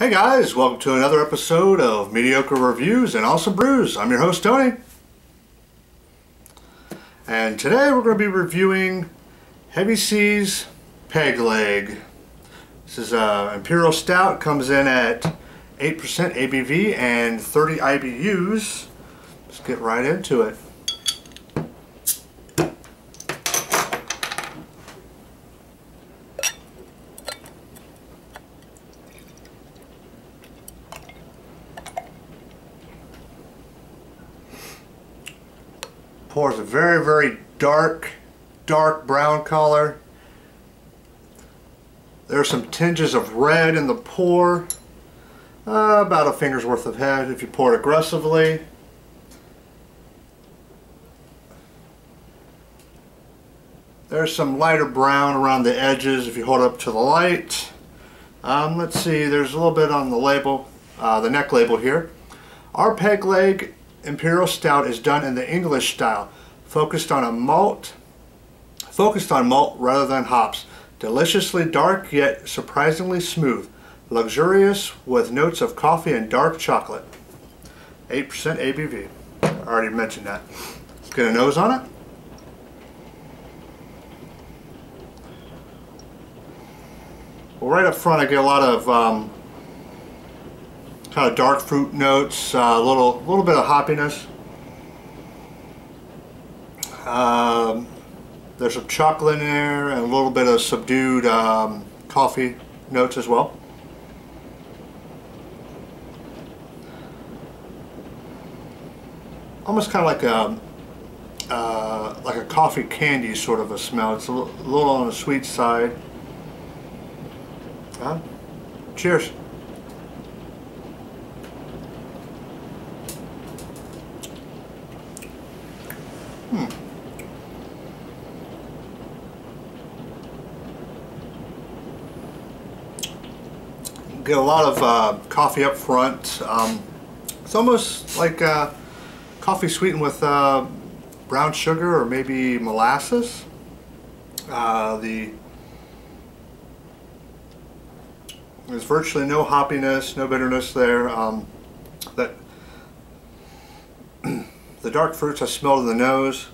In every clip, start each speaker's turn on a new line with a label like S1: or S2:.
S1: Hey guys, welcome to another episode of Mediocre Reviews and also Brews. I'm your host Tony. And today we're going to be reviewing Heavy Seas Peg Leg. This is Imperial Stout, comes in at 8% ABV and 30 IBUs. Let's get right into it. Pours a very dark brown color. There are some tinges of red in the pour, about a finger's worth of head if you pour it aggressively. There's some lighter brown around the edges if you hold it up to the light. Let's see, there's a little bit on the label, the neck label here. Our Peg Leg Imperial Stout is done in the English style, focused on malt rather than hops. Deliciously dark yet surprisingly smooth, luxurious with notes of coffee and dark chocolate. 8% ABV. I already mentioned that. Let's get a nose on it. Well, right up front I get a lot of kind of dark fruit notes, a little bit of hoppiness. There's some chocolate in there and a little bit of subdued coffee notes as well. Almost kind of like a coffee candy sort of a smell. It's a little on the sweet side. Cheers. Get a lot of coffee up front. It's almost like coffee sweetened with brown sugar or maybe molasses. There's virtually no hoppiness, no bitterness there. The dark fruits I smelled in the nose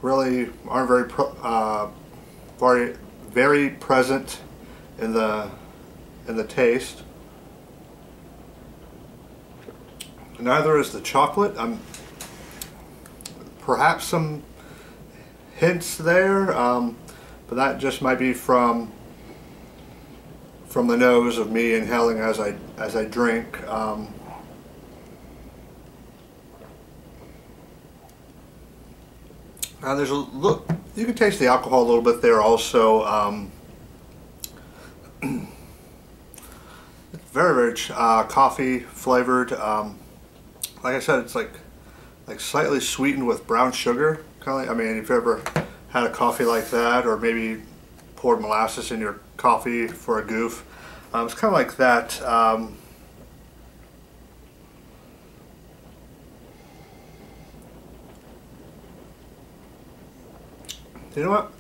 S1: really aren't very present in the taste. Neither is the chocolate. Perhaps some hints there, but that just might be from the nose of me inhaling as I drink. There's a look. You can taste the alcohol a little bit there also. It's very coffee flavored. Like I said, it's like slightly sweetened with brown sugar. Kind of like, I mean, if you ever had a coffee like that, or maybe poured molasses in your coffee for a goof, it's kind of like that. You know what?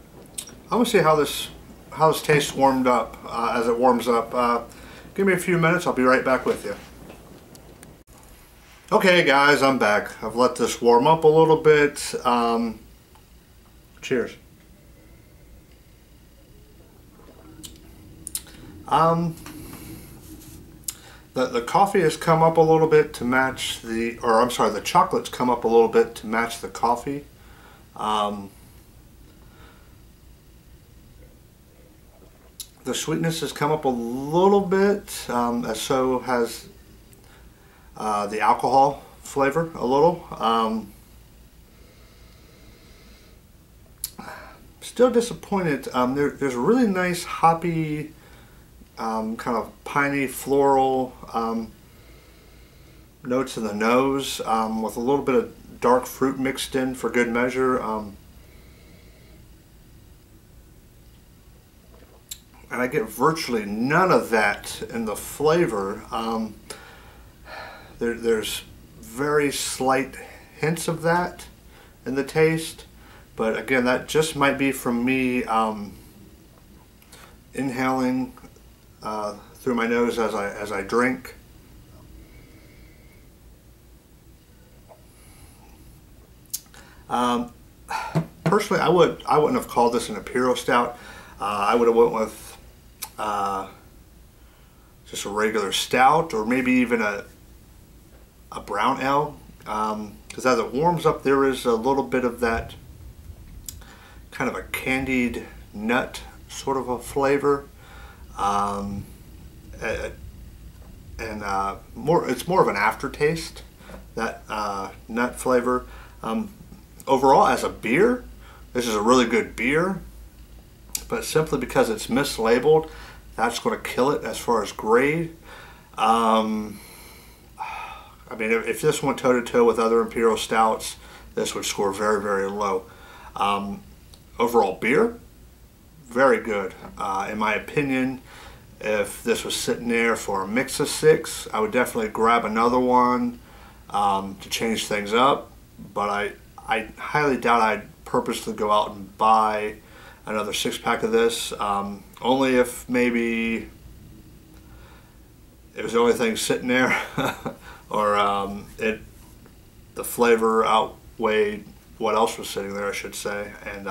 S1: I'm gonna see how this tastes warmed up as it warms up. Give me a few minutes. I'll be right back with you. Okay, guys, I'm back. I've let this warm up a little bit. Cheers. The coffee has come up a little bit to match the chocolate's come up a little bit to match the coffee. The sweetness has come up a little bit, as so has the alcohol flavor a little. Still disappointed. There's a really nice hoppy, kind of piney, floral notes in the nose, with a little bit of dark fruit mixed in for good measure. And I get virtually none of that in the flavor. There's very slight hints of that in the taste, but again, that just might be from me inhaling through my nose as I drink. Personally, I wouldn't have called this an Imperial Stout. I would have went with just a regular stout, or maybe even a brown ale, because as it warms up, there is a little bit of that kind of a candied nut sort of a flavor, and it's more of an aftertaste, that nut flavor. Overall, as a beer, this is a really good beer, but simply because it's mislabeled, that's going to kill it as far as grade. I mean, if this went toe-to-toe with other Imperial Stouts, this would score very, very low. Overall beer, very good. In my opinion, if this was sitting there for a mix of 6, I would definitely grab another one to change things up, but I highly doubt I'd purposely go out and buy another 6-pack of this, only if maybe it was the only thing sitting there, or the flavor outweighed what else was sitting there, I should say. And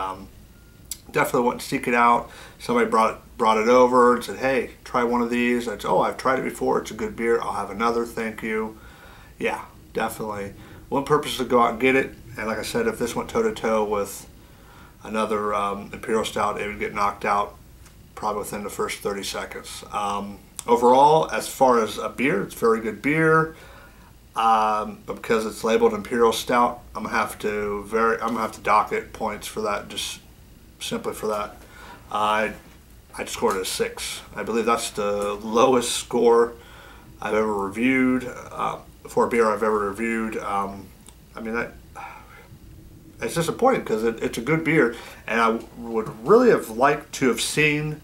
S1: definitely wouldn't seek it out. Somebody brought it over and said, "Hey, try one of these." I'd say, "Oh, I've tried it before. It's a good beer. I'll have another, thank you." Yeah, definitely. Wouldn't purposely go out and get it. And like I said, if this went toe-to-toe with another Imperial Stout, it would get knocked out probably within the first 30 seconds. Overall, as far as a beer, it's very good beer. But because it's labeled Imperial Stout, I'm gonna have to dock it points for that, just simply for that. I scored it a 6. I believe that's the lowest score I've ever reviewed for a beer I've ever reviewed. I mean, it's disappointing because it's a good beer, and I would really have liked to have seen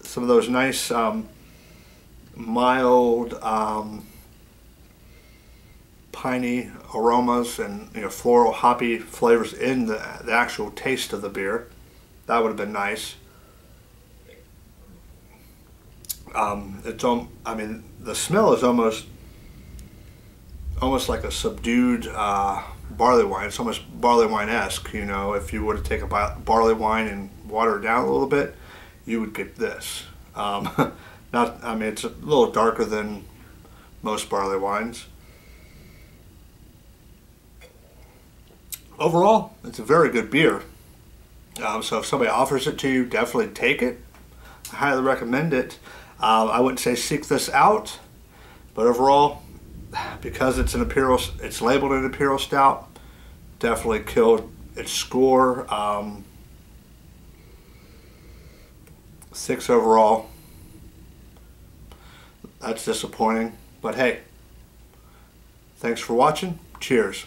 S1: some of those nice mild piney aromas and floral hoppy flavors in the actual taste of the beer. That would have been nice. I mean, the smell is almost like a subdued barley wine. It's almost barley wine-esque. If you were to take a barley wine and water it down a little bit, you would get this. I mean, it's a little darker than most barley wines. Overall, it's a very good beer. So if somebody offers it to you, definitely take it. I highly recommend it. I wouldn't say seek this out, but overall, because it's labeled an Imperial Stout, definitely killed its score. 6 overall. That's disappointing, but hey, thanks for watching. Cheers.